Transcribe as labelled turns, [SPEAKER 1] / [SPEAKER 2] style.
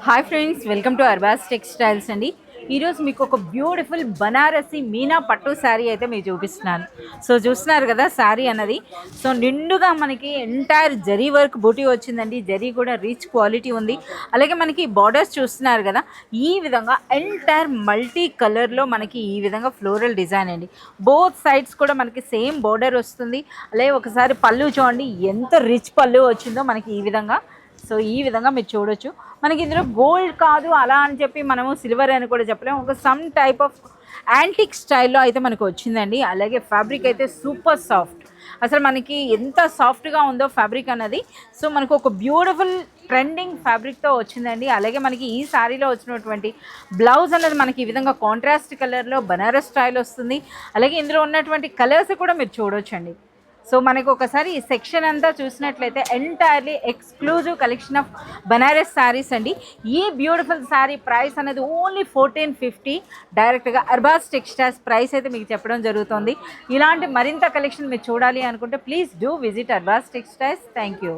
[SPEAKER 1] Hi friends, welcome to Arbaz textiles అండి. ఈరోజు మీకు ఒక బ్యూటిఫుల్ బనారసి మీనా పట్టు శారీ అయితే మీకు చూపిస్తున్నాను. సో చూస్తున్నారు కదా శారీ అన్నది. సో నిండుగా మనకి ఎంటైర్ జరీ వర్క్ బూటీ వచ్చిందండి. జరీ కూడా రిచ్ క్వాలిటీ ఉంది. అలాగే మనకి బార్డర్స్ చూస్తున్నారు కదా, ఈ విధంగా ఎంటైర్ మల్టీ కలర్లో మనకి ఈ విధంగా ఫ్లోరల్ డిజైన్ అండి. బోత్ సైడ్స్ కూడా మనకి సేమ్ బార్డర్ వస్తుంది. అలాగే ఒకసారి పళ్ళు చూడండి, ఎంత రిచ్ పళ్ళు వచ్చిందో మనకి ఈ విధంగా. సో ఈ విధంగా మీరు చూడొచ్చు. మనకి ఇందులో గోల్డ్ కాదు అలా అని చెప్పి మనము సిల్వర్ అని కూడా చెప్పలేము. ఒక సమ్ టైప్ ఆఫ్ యాంటిక్ స్టైల్లో అయితే మనకు వచ్చిందండి. అలాగే ఫ్యాబ్రిక్ అయితే సూపర్ సాఫ్ట్. అసలు మనకి ఎంత సాఫ్ట్గా ఉందో ఫ్యాబ్రిక్ అన్నది. సో మనకు ఒక బ్యూటిఫుల్ ట్రెండింగ్ ఫ్యాబ్రిక్తో వచ్చిందండి. అలాగే మనకి ఈ శారీలో వచ్చినటువంటి బ్లౌజ్ అన్నది మనకి ఈ విధంగా కాంట్రాస్ట్ కలర్లో బనారస్ స్టైల్ వస్తుంది. అలాగే ఇందులో ఉన్నటువంటి కలర్స్ కూడా మీరు చూడొచ్చండి. సో మనకు ఒకసారి ఈ సెక్షన్ అంతా చూసినట్లయితే entirely exclusive collection of Banaras saris అండి. ఈ బ్యూటిఫుల్ శారీ ప్రైస్ అనేది ఓన్లీ 1450. డైరెక్ట్గా అర్బాస్ టెక్స్టైల్స్ ప్రైస్ అయితే మీకు చెప్పడం జరుగుతుంది. ఇలాంటి మరింత కలెక్షన్ మీరు చూడాలి అనుకుంటే please do visit Arbaz textiles. Thank you.